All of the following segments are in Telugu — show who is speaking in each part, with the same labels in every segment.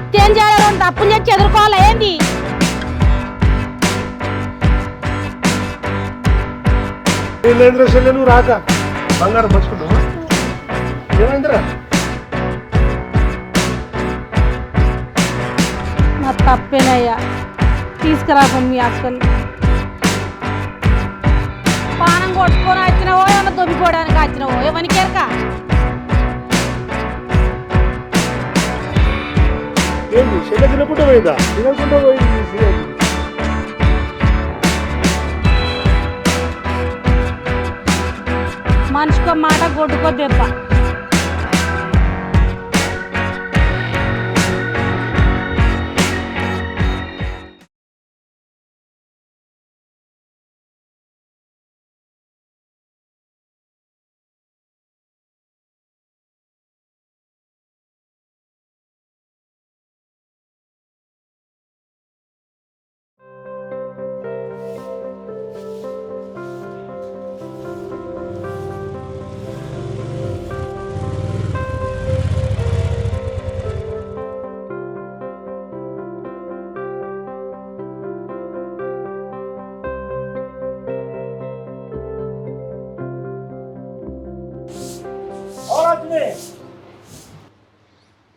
Speaker 1: అత్తేం చేయాలి? రెండు తప్పులు చేసి ఎదుర్కోవాలి ఏంది?
Speaker 2: నువ్వు రాక బంగారం పంచుకుంటావా? ఏమైందిరా?
Speaker 1: నా తప్పేనయ్యా, తీసుకురాకు మీ అక్కని. పానం కొట్టుకొని వచ్చినావో ఏమన్నా దొబ్బిపోవడానికి వచ్చినావో ఏమనికేరక?
Speaker 2: ఏంటి చెల్ల తినకుండా పోయిందా? తినకుండా పోయింది.
Speaker 1: మనిషికో మాట కొట్టుకో దెబ్బ.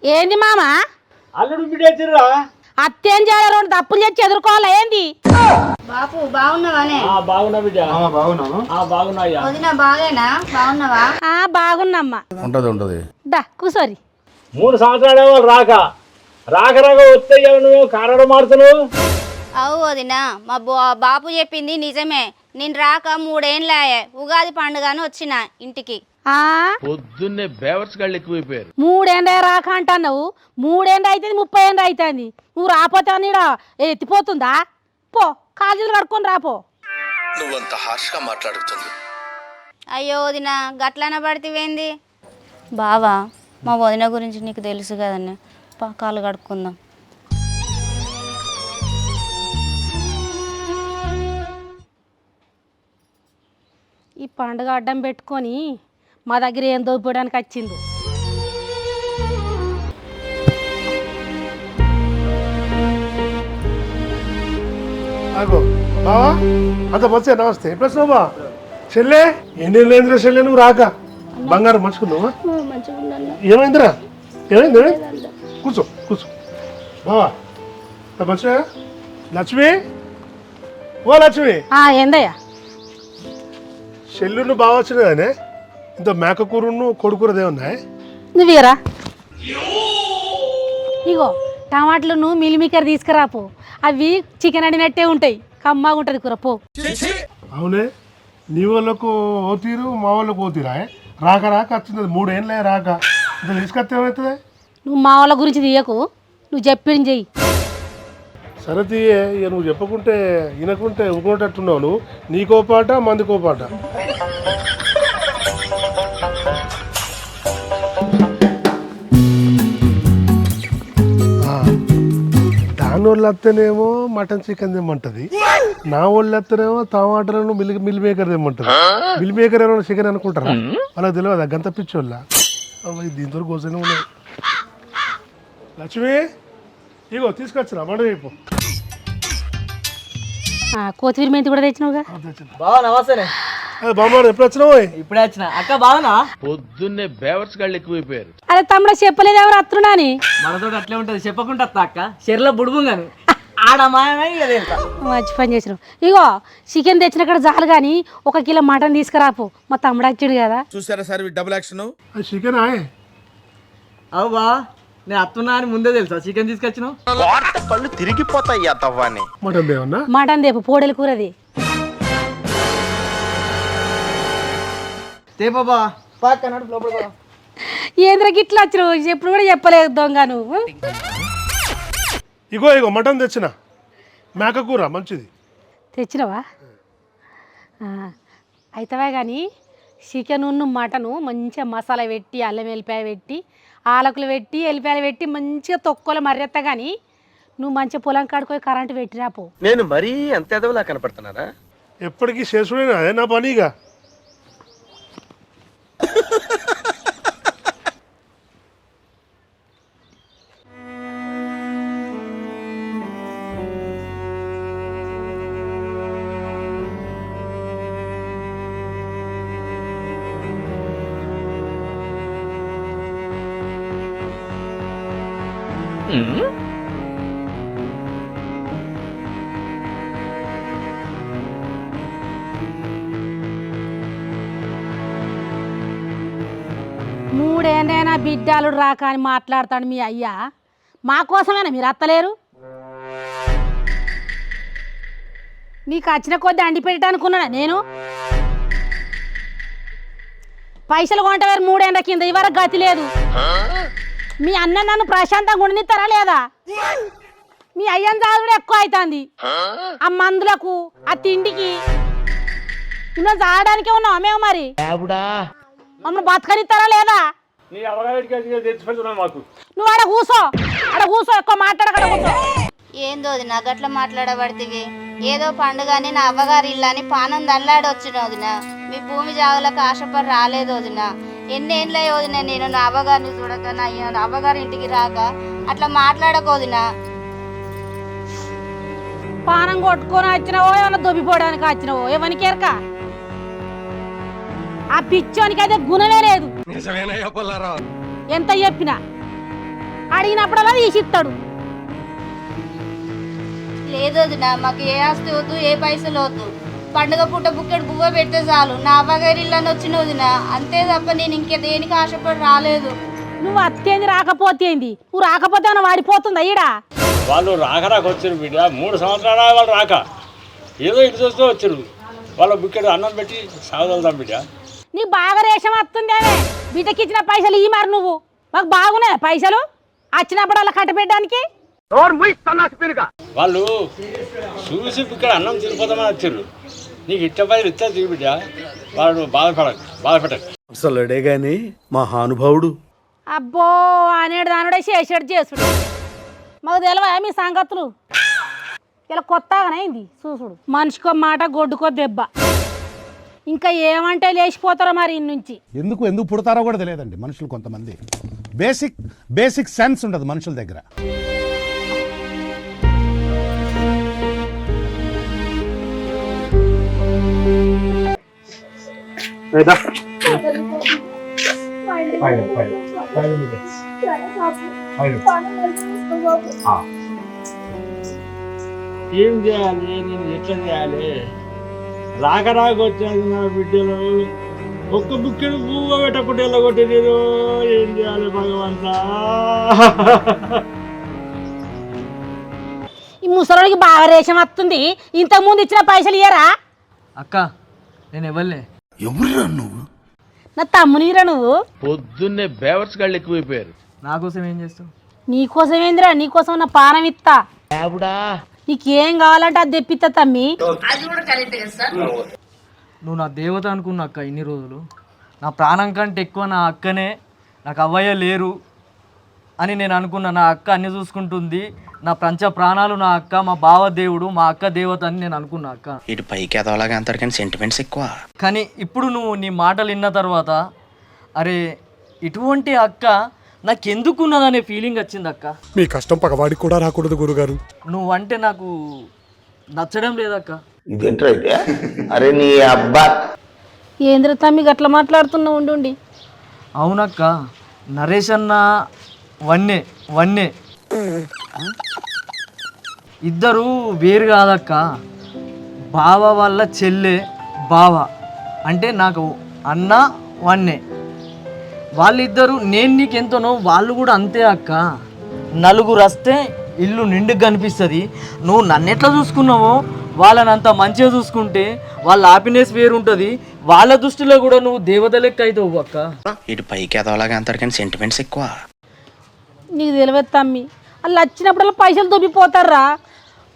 Speaker 1: ఏంది మామ?
Speaker 3: అల్లుడు బిడ్డరా?
Speaker 1: అత్తేం చేయాలి? రెండు తప్పులు చేసి ఎదుర్కోవాలి ఏంది?
Speaker 4: బాపు బాగున్నావానే?
Speaker 3: బాగున్నా బిడ్డ.
Speaker 2: బాగున్నాను.
Speaker 3: బాగున్నాయ్యా.
Speaker 4: వదిన బాగేనా? బాగున్నావా?
Speaker 1: బాగున్నమ్మా.
Speaker 2: ఉంటది
Speaker 1: దా కూసోరి.
Speaker 3: 3 సంవత్సరాలు వాళ్ళు రాక వస్తే నువ్వు కారడం మారుతున్నావు.
Speaker 4: అవు వదిన, మా బాపు చెప్పింది నిజమే. నేను రాక 3 ఏళ్ళాయే. ఉగాది పండుగని వచ్చిన ఇంటికి.
Speaker 5: పొద్దున్నే బేవర్స్ గాళ్ళు ఎక్కువైపోయారు.
Speaker 1: 3 ఏళ్ళ రాక అంటున్నావు. 3 ఏళ్ళు అవుతుంది, 30 ఏళ్ళు అవుతుంది. నువ్వు రాపోతే నీడ ఎత్తిపోతుందా? పో, కాజీలు కడుక్కొని రాపో.
Speaker 5: నువ్వంత హార్ష్గా మాట్లాడుతుంది.
Speaker 4: అయ్యో వదిన, గట్లన పడితేవేంది? బావా, మా వదిన గురించి నీకు తెలుసు కదన్నీ. కాలు కడుక్కుందాం.
Speaker 1: ఈ పండుగ అడ్డం పెట్టుకొని మా దగ్గర ఏం దోపిపోవడానికి వచ్చింది.
Speaker 2: బావా అంత మంచిగా నమస్తే. ఎప్పుడు వచ్చినావు బా? చెల్లె ఎన్నేళ్ళైందిరా చెల్లె నువ్వు రాక? బంగారం మంచుకున్నావా? ఏమైందిరా? ఏమైంది? కూర్చో బావా. మంచిగా లక్ష్మి, ఓ లక్ష్మి.
Speaker 1: ఏందయ్యా?
Speaker 2: చెల్లును బాగా వచ్చినదానే. ఇంత మేకకూరను కొడుకూరదే ఉన్నాయి.
Speaker 1: నువ్వేరా? ఇగో టమాటాలను మిల్లిమికర్ తీసుకురాపో. అవి చికెన్ అడినట్టే ఉంటాయి, కమ్మగా ఉంటుంది కూర. పో.
Speaker 2: అవునే, నీ వాళ్ళకు ఓ తీరు, మా వాళ్ళకు ఓ తీరా. రాక వచ్చింది 3 ఏళ్ళే రాక. ఇంత తీసుకొస్తే ఏమవుతుంది?
Speaker 1: నువ్వు మా వాళ్ళ గురించి తీయకు, నువ్వు చెప్పింది చెయ్యి.
Speaker 2: సరే తీయే. ఇక నువ్వు చెప్పకుంటే వినకుంటే ఊరుకునేటట్టున్నావు. నువ్వు నీకో పాట మందికో పాట. దాని వాళ్ళు వస్తేనేమో మటన్ చికెన్ తెమ్మంటది, నా వాళ్ళు వస్తేనేమో టమాటాలను మిల్ మేకర్ తెమ్మంటది. మిల్ మేకర్ ఏమైనా చికెన్ అనుకుంటారా? వాళ్ళకి తెలియదు గంత పిచ్చోళ్ళ. దీంతో కోసమే ఉన్నాయి. లక్ష్మి ఇగో తీసుకొచ్చిన మండ వైపు.
Speaker 1: కొత్తిమీర మెంతి కూడా తెచ్చినావుగా.
Speaker 3: బావా నమస్తే.
Speaker 2: బామ్మ ఎప్పుడు వచ్చినావు?
Speaker 3: ఇప్పుడే వచ్చిన. అక్క బావనా?
Speaker 5: పొద్దున్నే బేవర్స్ గాళ్ళు ఎక్కువైపోయారు.
Speaker 1: అరే తమ్ముడు చెప్పలేదు ఎవరు అత్తున్నా అని.
Speaker 3: మనతో అట్లే ఉంటది, చెప్పకుండా అక్క చెర్ల బుడుబుంగాను
Speaker 1: మంచి పని చేసినావు. ఇగో చికెన్ తెచ్చిన కాడ చాలు కానీ 1 కిలో మటన్ తీసుకురాపు. మా తమ్ముడు వచ్చాడు కదా.
Speaker 5: చూసారా సార్ డబుల్ యాక్షన్.
Speaker 2: చికెన్
Speaker 3: అవు బా, నేను అత్తున్నా అని ముందే తెలుసా చికెన్ తీసుకొచ్చినావు?
Speaker 5: కళ్ళు తిరిగిపోతాయి తవ్వాని.
Speaker 2: మటన్ దేవన్నా?
Speaker 1: మటన్ దేపు, పోడేలు కూరది.
Speaker 3: తేపా
Speaker 1: ఏంద్ర గిట్లా వచ్చినావు? ఎప్పుడు కూడా చెప్పలేదు దొంగ నువ్వు.
Speaker 2: ఇగో మటన్ తెచ్చిన, మేకకూర మంచిది.
Speaker 1: తెచ్చినవా? అవుతావా కానీ చికెన్ మటను మంచిగా మసాలా పెట్టి, అల్లం వెల్లిపాయ పెట్టి, ఆలకులు పెట్టి, ఎల్లిపాయలు పెట్టి మంచిగా తొక్కలు మర్రెత్తా కానీ నువ్వు మంచిగా పొలం కాడుకోయి కరెంటు పెట్టిరాపో.
Speaker 5: నేను మరీ అంత ఎదవలా కనపడుతున్నారా?
Speaker 2: ఎప్పటికీ చేసుకునే అదే నా పనిగా.
Speaker 1: మూడేళ్ళైనా బిడ్డలు రాక అని మాట్లాడతాడు మీ అయ్యా. మా కోసమేనా మీరు అత్తలేరు? మీకు వచ్చిన కొద్ది అండి పెట్టడానికి ఉన్నానా నేను? పైసలు కొంటవేరు మూడేళ్ళ కింద ఇవరకు గతి లేదు. మీ అన్న నన్ను ప్రశాంతంగా ఉండనిస్తారా లేదా? మీ అయ్యని చదువుడు ఎక్కువ అవుతుంది. ఆ మందులకు ఆ తిండికి ఇంకా చాడడానికే ఉన్నావా మేము? మరి మమ్మల్ని బతకనిస్తారా లేదా?
Speaker 3: నీ అవగాహన తెచ్చిపెడుతున్నావు మాకు.
Speaker 1: నువ్వు ఆడ కూసో, ఎక్కువ మాట్లాడకడ కూసో.
Speaker 4: ఏందో వదినా గట్ల మాట్లాడబడితివి? ఏదో పండుగ అని నా అవ్వగారి ఇల్లు అని పానం దల్లాడి వచ్చిన వదిన. మీ భూమి జాగులకు ఆశపడి రాలేదు వదిన. ఎన్నేళ్ళే వదిన నేను నా అవ్వగారిని చూడక, నా అవ్వగారి ఇంటికి రాక. అట్లా మాట్లాడకోదిన.
Speaker 1: పానం కొట్టుకొని వచ్చినావో ఏమన్నా దొబ్బిపోవడానికి వచ్చినావో ఎవరికి ఎరక? ఆ పిచ్చోనికి అయితే గుణమే లేదు. ఎంత చెప్పినా అడిగినప్పుడల్లా తీసిస్తాడు.
Speaker 4: లేదు వదిన, మాకు ఏ ఆస్తి వద్దు, ఏ పైసలు వద్దు. పండుగ పూట బుక్కెడు బువ్వ పెడితే చాలు. నా అవ్వగారి ఇల్లు అని వచ్చిన వదిన, అంతే తప్ప నేను ఇంకే దేనికి ఆశపడి రాలేదు.
Speaker 1: నువ్వు అత్తేంది రాకపోతే ఏంది? నువ్వు రాకపోతే ఏమన్నా వాడిపోతుందా ఈడ?
Speaker 3: వాళ్ళు రాక వచ్చారు బిడ్డ. 3 సంవత్సరాలు వాళ్ళు రాక ఏదో ఇటు చూస్తూ వచ్చారు. వాళ్ళ బుక్కెడు అన్నం పెట్టి సాగలుగుతాం బిడ్డ.
Speaker 1: నీ బాగా రేషం వస్తుందేమే. బిడ్డకి ఇచ్చిన పైసలు ఈ మరి నువ్వు మాకు బాగున్నాయి పైసలు వచ్చినప్పుడు అలా కట్టబెట్టడానికి.
Speaker 3: వాళ్ళు చూసి ఇక్కడ అన్నం తిరిగిపోతామని వచ్చారు. నీకు ఇచ్చే పైసలు ఇచ్చా తిరిగి బిడ్డ. వాళ్ళు బాధపెట్టకు.
Speaker 5: అసలుడే గాని మహానుభావుడు.
Speaker 1: అబ్బో అనేడు దానుడే చేసాడు చేసుడు. మాకు తెలివా మీ సంగతులు? ఇలా కొత్తగానే అయింది చూసుడు. మనిషికో మాట గొడ్డుకో దెబ్బ. ఇంకా ఏమంటే లేచిపోతారో మరి ఇన్ని నుంచి.
Speaker 6: ఎందుకు పుడతారో కూడా తెలియదండి మనుషులు. కొంతమంది బేసిక్ సెన్స్ ఉండదు మనుషుల దగ్గర.
Speaker 3: ఏం చేయాలి, నేను ఎట్లా చేయాలి? రాక వచ్చాను నా బిడ్డలు. ఒక్క బుక్కెడు పువ్వు పెట్టకుండా వెళ్ళగొట్టి నేను ఏం చేయాలి భగవంతా?
Speaker 1: ఈ ముసలోడికి బాగా రేషం వస్తుంది. ఇంతకుముందు ఇచ్చిన పైసలు ఇయ్యరా?
Speaker 7: అక్క నేను ఎవరిలే.
Speaker 5: ఎవరురా నువ్వు?
Speaker 1: నా తమ్మునిరా నువ్వు.
Speaker 5: పొద్దున్నే బేవర్స్ గాళ్ళు ఎక్కువైపోయారు.
Speaker 7: నా కోసం ఏం చేస్తావు?
Speaker 1: నీకోసం ఏందిరా? నీకోసం నా పానం ఇత్తా. నీకేం కావాలంటే అది తెప్పిస్తా తమ్మి.
Speaker 7: నువ్వు నా దేవత అనుకున్నా అక్క. ఇన్ని రోజులు నా ప్రాణం కంటే ఎక్కువ నా అక్కనే. నాకు అవ్వయ్య లేరు అని నేను అనుకున్నా. నా అక్క అన్ని చూసుకుంటుంది. నా పంచ ప్రాణాలు నా అక్క. మా బావ దేవుడు, మా అక్క దేవత అని నేను అనుకున్నా అక్క.
Speaker 5: ఇటు పైకి ఎదవలాగా అంటారు కానీ సెంటిమెంట్స్ ఎక్కువ.
Speaker 7: కానీ ఇప్పుడు నువ్వు నీ మాటలు విన్న తర్వాత అరే ఇటువంటి అక్క నాకెందుకున్నదనే ఫీలింగ్ వచ్చింది అక్క.
Speaker 6: మీ కష్టం పగవాడికి కూడా రాకూడదు గురుగారు.
Speaker 7: నువ్వంటే నాకు నచ్చడం లేదక్క.
Speaker 8: అరే నీ అబ్బా
Speaker 1: ఏంద్ర తమ్మి గట్లా మాట్లాడుతున్నావు? ఉండి
Speaker 7: అవునక్క, నరేష్ అన్న వన్నే ఇద్దరు వేరు కాదక్క. బావ వాళ్ళ చెల్లె బావ అంటే నాకు అన్న వన్నే. వాళ్ళిద్దరు నేను నీకు ఎంతనో వాళ్ళు కూడా అంతే అక్క. నలుగురు వస్తే ఇల్లు నిండుగా కనిపిస్తుంది. నువ్వు నన్ను ఎట్లా చూసుకున్నావో వాళ్ళని అంత మంచిగా చూసుకుంటే వాళ్ళ హ్యాపీనెస్ వేరు ఉంటుంది. వాళ్ళ దృష్టిలో కూడా నువ్వు దేవత లెక్క అవుతావు అక్క.
Speaker 5: ఇటు పైకి ఎదవలాగా అంటారు కానీ సెంటిమెంట్స్ ఎక్కువ.
Speaker 1: నీకు తెలియదు తమ్మి. వాళ్ళు వచ్చినప్పుడల్లా పైసలు దొబ్బిపోతారా?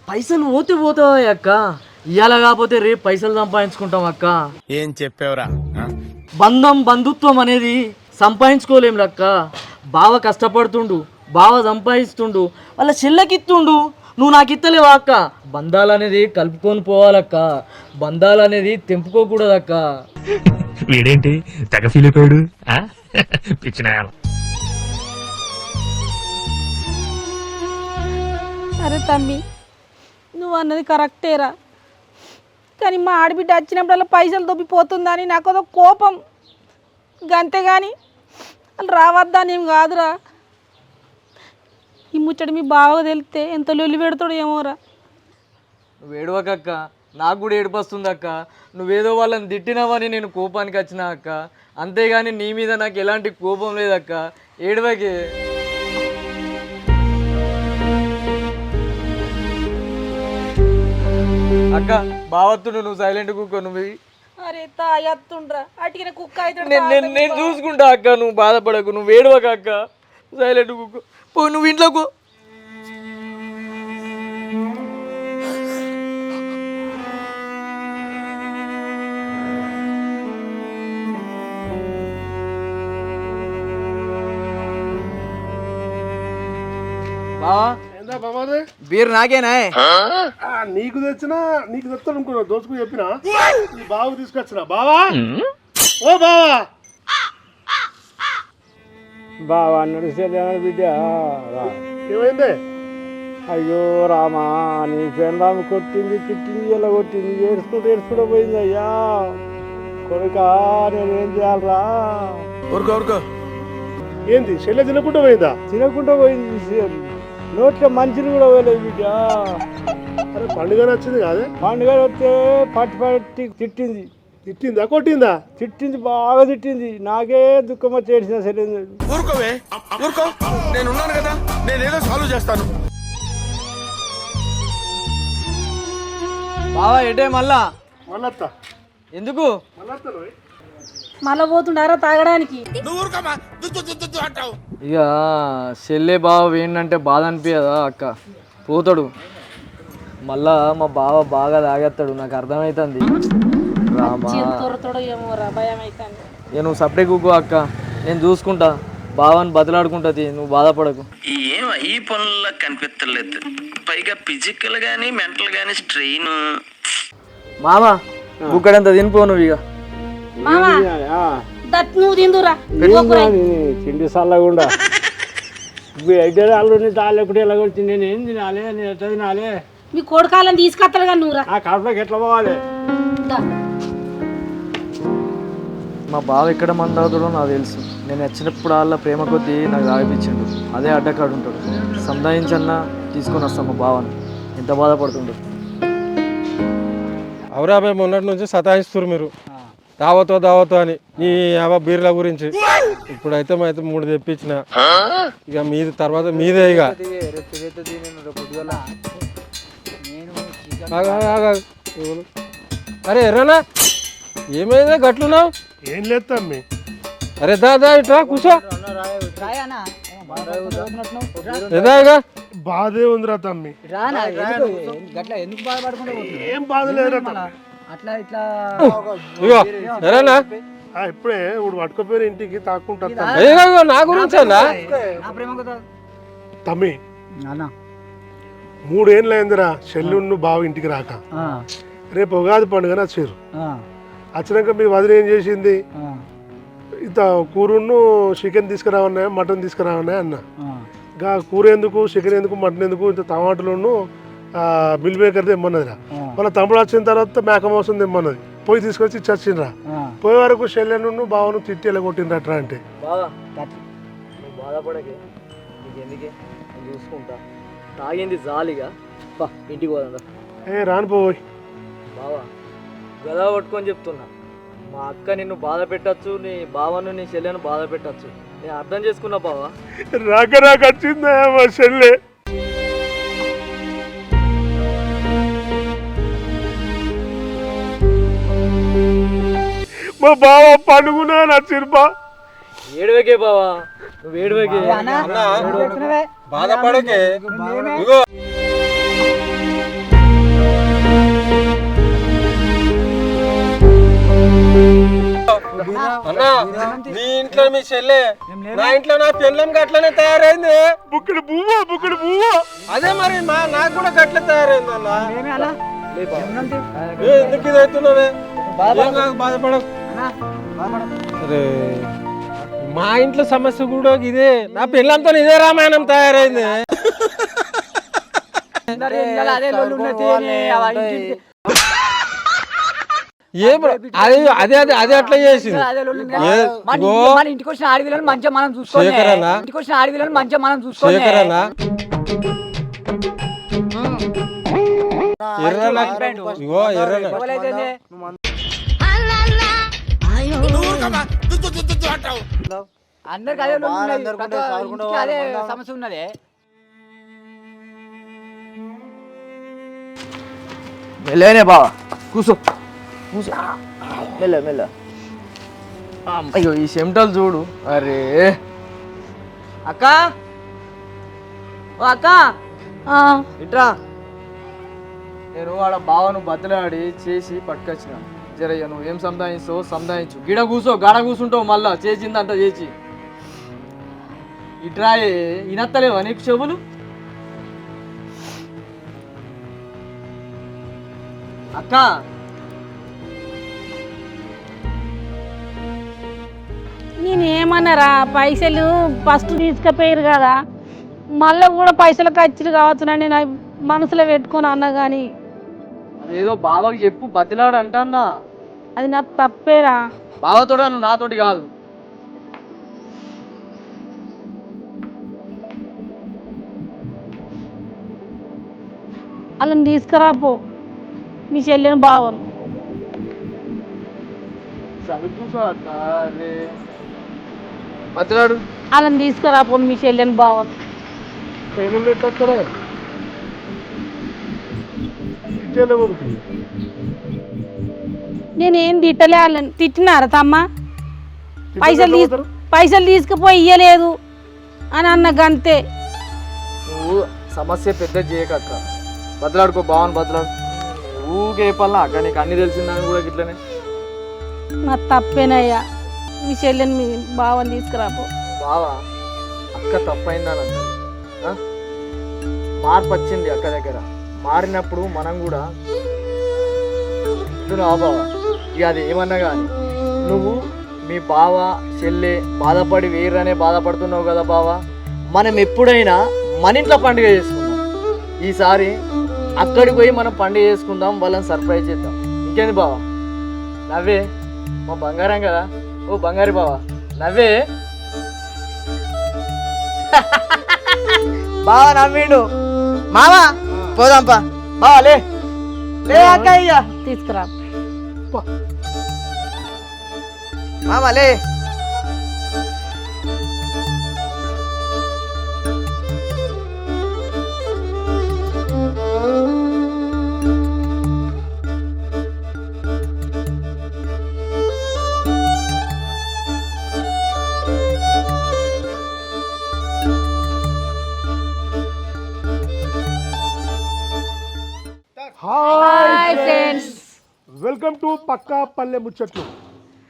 Speaker 7: పైసలు పోతావా అక్క? ఇవాళ కాకపోతే రేపు పైసలు సంపాదించుకుంటాం అక్క.
Speaker 5: ఏం చెప్పావురా?
Speaker 7: బంధుత్వం అనేది సంపాదించుకోలేం లక్క. బావ కష్టపడుతుండు, బావ సంపాదిస్తుండు, వాళ్ళ చెల్లెకిత్తుండు. నువ్వు నాకు ఇత్తలేవా అక్క? బంధాలు అనేది కలుపుకొని పోవాలక్క. బంధాలు అనేది తెంపుకోకూడదక్క.
Speaker 9: వీడేంటి తెగ ఫీల్ అయిపోయాడు? పిచ్చినాయాల.
Speaker 1: అరే తమ్మి, నువ్వు అన్నది కరెక్టేరా. కానీ మా ఆడబిడ్డ వచ్చినప్పుడల్లా పైసలు దొబ్బిపోతుందని నాకు అదో కోపం. అంతేగాని వాళ్ళు రావద్దానేం కాదురా. ఈ ముచ్చట మీ బావగా తెలిస్తే ఎంత లొల్లి పెడతాడు ఏమోరా.
Speaker 7: నువ్వు ఏడవకక్క, నాకు కూడా ఏడుపు వస్తుంది అక్క. నువ్వేదో వాళ్ళని తిట్టినావని నేను కోపానికి వచ్చినా అక్క, అంతేగాని నీ మీద నాకు ఎలాంటి కోపం లేదక్క. ఏడవకే. అక్క బావత్తుడు, నువ్వు సైలెంట్ కూకో. నువ్వు
Speaker 1: అరే తాయత్తుండ్రా అటికిన కుక్క అయితే
Speaker 7: నేను చూసుకుంటా అక్క, నువ్వు బాధపడకు. నువ్వు ఏడవక అక్క, సైలెంట్ కూకో. పో నువ్వు ఇంట్లోకు. బావా
Speaker 2: ఏందా బాబాదే
Speaker 7: బీర్ నాకేనా?
Speaker 2: నీకు తెచ్చినా నీకు తెస్తాడు అనుకున్నా, దోచుకు చెప్పినా నీ బావు తీసుకొచ్చినా. బావా ఓ బావా
Speaker 3: బావా అన్నాడు చెల్లె బిడ్డ.
Speaker 2: ఏమైంది?
Speaker 3: అయ్యో రామా, నీ పెళ్ళాము కొట్టింది, తిట్టింది, ఇలా కొట్టింది, ఏడ్చుకుంటూ పోయింది. అయ్యా కొడుకా, నేనేం చేయాలరా?
Speaker 2: ఏంది చెల్లె తినకుండా పోయిందా?
Speaker 3: తినకుండా పోయింది, నోట్లో మంచిని కూడా పోయలేదు బిడ్డ.
Speaker 2: అరే పండుగ నచ్చింది కాదే?
Speaker 3: పండుగ వస్తే పట్టి తిట్టింది.
Speaker 2: తిట్టిందా కొట్టిందా?
Speaker 3: తిట్టింది, బాగా తిట్టింది. నాకే దుఃఖం వచ్చి ఏడ్చిన సరే.
Speaker 5: ఊరుకోవే ఊరుకో, నేను ఉన్నాను కదా, నేనేదో సాల్వ్ చేస్తాను.
Speaker 7: బావా ఎటే మళ్ళా?
Speaker 2: మళ్ళత్తా
Speaker 7: ఎందుకు?
Speaker 2: మళ్ళత్తా
Speaker 1: మళ్ళా పోతుండారా తాగడానికి?
Speaker 5: నువ్వు ఊరుకోమా, అంటావు.
Speaker 7: ఇక చెల్లె బావ ఏంటంటే బాధ అనిపించదా అక్క? పోతాడు మళ్ళా, మా బావ బాగా తాగేస్తాడు, నాకు అర్థమవుతుంది. రామా
Speaker 1: తొరతోడో ఏమోరా, భయం అవుతుంది.
Speaker 7: ఇక నువ్వు సపరేట్ కూకో అక్క, నేను చూసుకుంటా. బావని బతిలాడుకుంటుంది, నువ్వు బాధపడకు.
Speaker 5: ఏం ఈ పనుల్లో కనిపించలేదు, పైగా ఫిజికల్ గానీ మెంటల్ గానీ స్ట్రెయిన్.
Speaker 7: మామా బుక్కడంతా తినిపో నువ్వు. ఇక
Speaker 1: మామా దట్ నువ్వు తిందురా.
Speaker 3: తిండి చల్లకుండా అయితే వాళ్ళు తాలేకుంటే ఎలా కొట్టింది, నేను ఏం తినాలి, నేను ఎట్లా తినాలి?
Speaker 1: మీ కొడుకాలని తీసుకొస్తాడు కానీ నువ్వురా.
Speaker 3: ఆ కడుపులోకి ఎట్లా పోవాలి?
Speaker 7: మా బావ ఎక్కడ మంది తాగుతాడో నాకు తెలుసు. నేను వచ్చినప్పుడు వాళ్ళ ప్రేమ కొద్దీ నాకు తాగిపించిండు, అదే అడ్డకాడు ఉంటాడు. సంధాయించన్నా తీసుకొని వస్తాం మా బావని, ఎంత బాధపడుతుండో.
Speaker 3: అవురాబాయ్ మొన్నటి నుంచి సతాయిస్తారు మీరు, దావతో అని నీ బీర్ల గురించి. ఇప్పుడైతే అయితే 3 తెప్పించిన, ఇక మీది తర్వాత మీదే. ఇక అరే ఎర్రనా, ఏమైందా గట్లున్నావు?
Speaker 2: ఏం లేదు తమ్మి.
Speaker 3: అరే దా ఇట్రా కూర్చో.
Speaker 2: బాధే ఉందిరా తమ్మి. ఏం బాధ లేదురా.
Speaker 3: ఇగో ఎరేనా,
Speaker 2: ఇప్పుడే ఇప్పుడు పట్టుకోపోయిన ఇంటికి తాక్కుంటా.
Speaker 3: నా గురించి
Speaker 2: తమ్మి 3 ఏళ్ళు అయిందిరా చెల్లున్ను బావ ఇంటికి రాక. రేపు ఉగాది పండుగ వచ్చారు. వచ్చినాక మీ వదిన ఏం చేసింది, ఇంత కూరను చికెన్ తీసుకురావన్నా, మటన్ తీసుకురావన్నా అన్న. ఇంకా కూర ఎందుకు, చికెన్ ఎందుకు, మటన్ ఎందుకు, ఇంత టమాటాలను మిల్ మేకర్ తెమ్మన్నదిరా. వాళ్ళ తమ్ముడు వచ్చిన తర్వాత మేక మోసం తెమ్మన్నది, పోయి తీసుకొచ్చి చచ్చిండ్రా. పోయే వరకు చెల్లెను బావను తిట్టి ఎలా కొట్టిండ్రట్రా. అంటే
Speaker 7: బాధపడకే, ఎందుకే చూసుకుంటా. తాగింది జాలిగా, ఇంటికి పోదా.
Speaker 2: రాను పోయి
Speaker 7: బావా గదా పట్టుకొని చెప్తున్నా, మా అక్క నిన్ను బాధ పెట్టచ్చు, నీ బావను నీ చెల్లెను బాధ పెట్టచ్చు. నేను అర్థం చేసుకున్నా బావా.
Speaker 2: రాక వచ్చిందా మా చెల్లె. మా బావ పండుగునా నచ్చిర్బా.
Speaker 7: ఏడవకే బావా, నువ్వు ఏడవకే,
Speaker 3: బాధపడకే. అన్నా నీ ఇంట్లో మీ చెల్లె, నా ఇంట్లో నా పెళ్ళం గట్లనే తయారైంది.
Speaker 2: బుక్కడు పువ్వు.
Speaker 3: అదే మరి నాకు కూడా గట్ల తయారైంది అన్న. ఎందుకు ఇది అవుతున్నావే? బాధపడకు. అరే మా ఇంట్లో సమస్య కూడా ఇదే, నా పెళ్ళంతో ఇదే రామాయణం తయారైంది.
Speaker 10: అదే అదే అదే అదే అట్లా చేసింది
Speaker 7: మన ఇంటికి వచ్చిన ఆడవిలను మంచిగా మనం చూసుకోవాలి. ఇంటికి వచ్చిన ఆడవిలను మంచిగా మనం చూసుకోవాలి.
Speaker 10: శేఖరన్నా ఎర్రనా ఇగో ఎర్రనా
Speaker 7: అందరికి అదే అదే సమస్య ఉన్నది. మెల్లనే బావా కూర్చో కూర్చో మెల్ల మెల్ల. అయ్యో ఈ చెమటలు చూడు. అరే అక్క ఓ అక్క ఇట్రా. నేను వాడ బావను బద్దలాడి చేసి పట్టుకొచ్చిన. జరయ్య నువ్వు ఏం సంపాదించావు సంపాదించు. గిడ కూర్చో గడ కూర్చుంటావు మళ్ళా చేసిందంట చేసి. ఇట్రా ఇనత్తలేవా నీకు చెవులు? అక్క
Speaker 1: నేనేమన్నారా, పైసలు ఫస్ట్ తీసుకుపోయారు కదా, మళ్ళీ కూడా పైసలు ఖర్చులు కావచ్చునని నా మనసులో పెట్టుకొని అన్నా కానీ
Speaker 7: అదేదో బావకి చెప్పు బతిలాడు అంటా.
Speaker 1: అది నాకు తప్పేరా.
Speaker 7: బావతోడు నువ్వు నాతోటి కాదు.
Speaker 1: వాళ్ళని తీసుకురాపో, మీ చెల్లెని బావను.
Speaker 7: బతిలాడు
Speaker 1: వాళ్ళని తీసుకురాపో, మీ చెల్లెని బావను. నేనేం తిట్టలే వాళ్ళని. తిట్టినారా తమ్మ? పైసలు తీసుకుపోయి ఇయ్యలేదు అని అన్న గంతే.
Speaker 7: నువ్వు సమస్య పెద్ద చేయకక్క. బతలాడుకో బావని బతలాడు. ఊకే పల్లా అక్క నీకు అన్ని తెలిసిందని కూడా ఇట్లనే.
Speaker 1: నా తప్పేనయ్యా, మీ చెల్లెని మీ బావని తీసుకురాపో.
Speaker 7: బావా అక్క తప్పైందని అన్నది. మార్పు వచ్చింది అక్క దగ్గర. మారినప్పుడు మనం కూడా బావా ఇక అది ఏమన్నా కానీ నువ్వు మీ బావ చెల్లె బాధపడి వేరనే బాధపడుతున్నావు కదా బావా. మనం ఎప్పుడైనా మన ఇంట్లో పండుగ చేసుకుందాం. ఈసారి అక్కడికి పోయి మనం పండుగ చేసుకుందాం, వాళ్ళని సర్ప్రైజ్ చేద్దాం. ఇంకేంది బావా? నవ్వే మా బంగారం కదా. ఓ బంగారు బావా నవ్వే. బావా నవ్విండు. మావా పోదాంపా. బావా లే లే అక్క ఇయ్య
Speaker 1: తీసుకురా
Speaker 7: మామా లే.
Speaker 2: హాయ్ ఫ్రెండ్స్, వెల్కమ్ టు పక్కా పల్లె ముచ్చట్లు.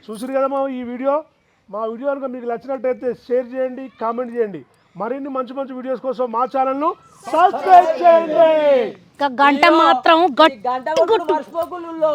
Speaker 2: చూసారు కదా ఈ వీడియో. మా వీడియో కనుక మీకు నచ్చినట్టయితే షేర్ చేయండి, కామెంట్ చేయండి. మరిన్ని మంచి మంచి వీడియోస్ కోసం మా ఛానల్ను సబ్స్క్రైబ్ చేయండి.
Speaker 1: గంట మాత్రం
Speaker 7: గంట మర్చిపోకుండా